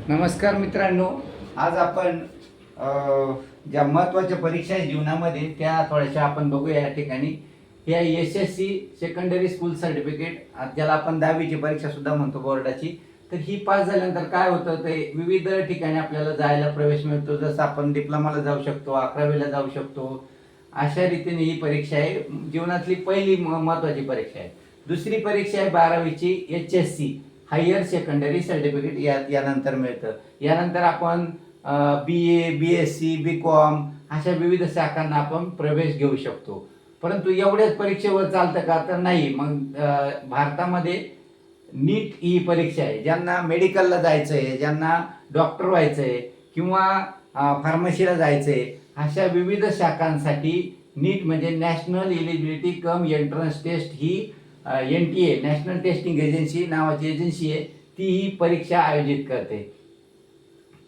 नमस्कार मित्रांनो, आज आपण ज्या महत्त्वाच्या परीक्षा आहे जीवनामध्ये त्या थोड्याशा आपण बघूया या ठिकाणी. या SSC सेकंडरी स्कूल सर्टिफिकेट, ज्याला आपण 10वीची परीक्षा सुद्धा म्हणतो बोर्डाची, तर ही पास झाल्यानंतर काय होतं ते विविध ठिकाणी आपल्याला जायला प्रवेश मिळतो. जसं आपण डिप्लोमाला जाऊ शकतो, 11वीला जाऊ शकतो. अशा रीतीने ही परीक्षा आहे, जीवनातली पहिली महत्त्वाची परीक्षा आहे. दुसरी परीक्षा आहे 12वीची HSC हायर सेकंडरी सर्टिफिकेट, यानंतर मिळतं. यानंतर आपण BA, BSc, BCom अशा विविध शाखांना आपण प्रवेश घेऊ शकतो. परंतु एवढ्याच परीक्षेवर चालतं का? तर नाही. मग भारतामध्ये नीट ही परीक्षा आहे. ज्यांना मेडिकलला जायचं आहे, ज्यांना डॉक्टर व्हायचं आहे किंवा फार्मसीला जायचं आहे, अशा विविध शाखांसाठी नीट म्हणजे national eligibility cum entrance test ही NTA नॅशनल टेस्टिंग एजन्सी नावाची एजन्सी आहे, ती ही परीक्षा आयोजित करते.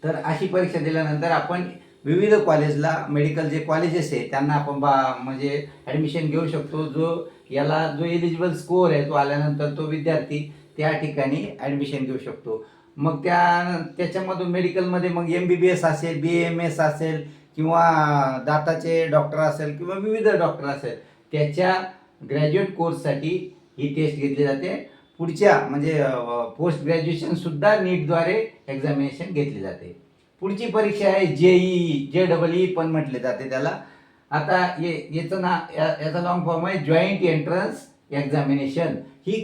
तर अशी परीक्षा दिल्यानंतर आपण विविध कॉलेजला, मेडिकल जे कॉलेजेस आहे त्यांना आपण म्हणजे ॲडमिशन घेऊ शकतो. जो एलिजिबल स्कोअर आहे तो आल्यानंतर तो विद्यार्थी त्या ठिकाणी ॲडमिशन घेऊ शकतो. मग त्याच्यामधून मेडिकलमध्ये मग MBBS असेल, BAMS असेल किंवा दाताचे डॉक्टर असेल किंवा विविध डॉक्टर असेल, त्याच्या ग्रॅज्युएट कोर्ससाठी ही टेस्ट घेतली जाते. पुढच्या म्हणजे पोस्ट ग्रॅज्युएशनसुद्धा नीटद्वारे एक्झामिनेशन घेतली जाते. पुढची परीक्षा आहे JEE पण म्हटले जाते त्याला. आता याचा लॉंग फॉर्म आहे जॉईंट एंट्रन्स एक्झामिनेशन. ही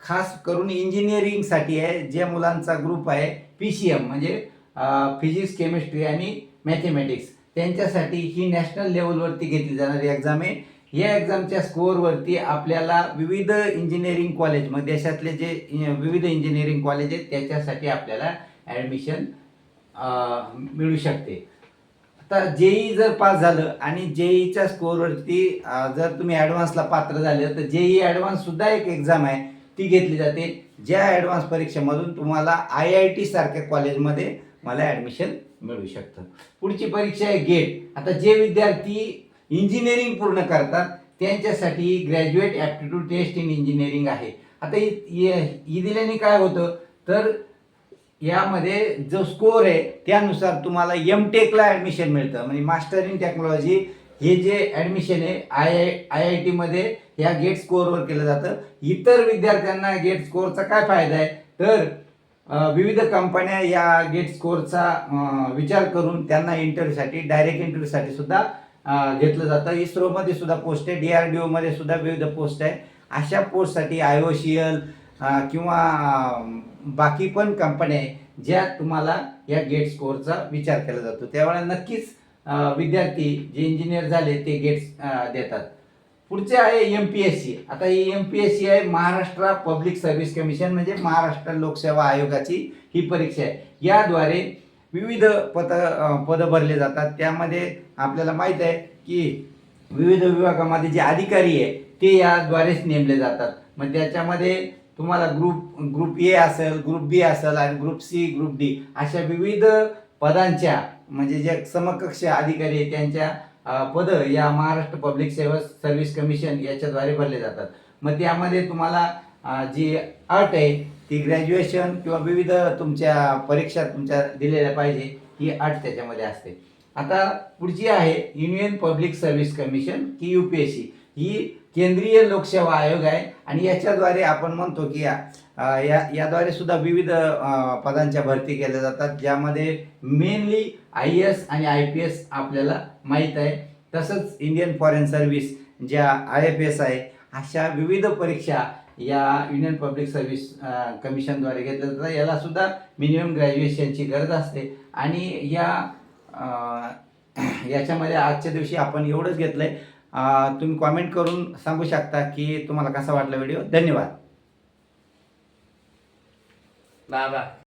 खास करून इंजिनिअरिंगसाठी आहे. ज्या मुलांचा ग्रुप आहे PCM म्हणजे फिजिक्स, केमिस्ट्री आणि मॅथेमॅटिक्स, त्यांच्यासाठी ही नॅशनल लेवलवरती घेतली जाणारी एक्झाम आहे. या एक्झामच्या स्कोअरवरती आपल्याला विविध इंजिनिअरिंग कॉलेज, मग देशातले जे विविध इंजिनिअरिंग कॉलेज आहेत त्याच्यासाठी आपल्याला ॲडमिशन मिळू शकते. आता JEE जर पास झालं आणि JEEच्या स्कोअरवरती जर तुम्ही ॲडव्हान्सला पात्र झाले तर JEE ॲडव्हान्ससुद्धा एक एक्झाम आहे, ती घेतली जाते. ज्या ॲडव्हान्स परीक्षेमधून तुम्हाला IIT सारख्या कॉलेजमध्ये मला ॲडमिशन मिळू शकतं. पुढची परीक्षा आहे गेट. आता जे विद्यार्थी इंजिनिअरिंग पूर्ण करतात त्यांच्यासाठी graduate aptitude test in engineering आहे. आता ही दिल्याने काय होतं तर यामध्ये जो स्कोअर आहे त्यानुसार तुम्हाला MTechला ॲडमिशन मिळतं. म्हणजे मास्टर इन टेक्नॉलॉजी हे जे ॲडमिशन आहे IITमध्ये या गेट स्कोअरवर केलं जातं. इतर विद्यार्थ्यांना गेट स्कोअरचा काय फायदा आहे तर विविध कंपन्या या गेट स्कोअरचा विचार करून त्यांना इंटरव्ह्यूसाठी, डायरेक्ट इंटरव्ह्यूसाठी सुद्धा घेतलं जातं. इस्रोमध्ये सुद्धा पोस्ट आहे, DRDOमध्ये सुद्धा विविध पोस्ट आहे. अशा पोस्टसाठी IOCL किंवा बाकी पण कंपन्या आहे ज्या तुम्हाला या गेट स्कोअरचा विचार केला जातो. त्यावेळेला नक्कीच विद्यार्थी जे इंजिनियर झाले ते गेट्स देतात. पुढचे आहे MPSC. आता ही MPSC आहे महाराष्ट्र पब्लिक सर्व्हिस कमिशन म्हणजे महाराष्ट्र लोकसेवा आयोगाची ही परीक्षा आहे. याद्वारे विविध पदं भरले जातात. त्यामध्ये आपल्याला माहीत आहे की विविध विभागामध्ये जे अधिकारी आहे ते याद्वारेच नेमले जातात. मग त्याच्यामध्ये तुम्हाला ग्रुप A असेल, ग्रुप B असेल आणि ग्रुप C, ग्रुप D अशा विविध पदांच्या म्हणजे जे समकक्ष अधिकारी आहे त्यांच्या पदं या महाराष्ट्र पब्लिक सर्व्हिस कमिशन याच्याद्वारे भरले जातात. मग त्यामध्ये तुम्हाला जी अट आहे ती ग्रॅज्युएशन किंवा विविध तुमच्या परीक्षा तुमच्या दिलेल्या पाहिजे, ही अट त्याच्यामध्ये असते. आता पुढची आहे युनियन पब्लिक सर्व्हिस कमिशन की UPSC. ही केंद्रीय लोकसेवा आयोग आहे आणि याच्याद्वारे आपण म्हणतो की याद्वारे सुद्धा विविध पदांच्या भरती केल्या जातात, ज्यामध्ये मेनली IAS आणि IPS आपल्याला माहीत आहे. तसंच इंडियन फॉरेन सर्व्हिस ज्या IFS आहे, अशा विविध परीक्षा या युनियन पब्लिक सर्व्हिस कमिशनद्वारे घेतल्या जातात. याला सुद्धा मिनिमम ग्रॅज्युएशनची गरज असते. आणि याच्यामध्ये आजच्या दिवशी आपण एवढंच घेतलं आहे. तुम्ही कॉमेंट करून सांगू शकता की तुम्हाला कसा वाटला व्हिडिओ. धन्यवाद. बाबा.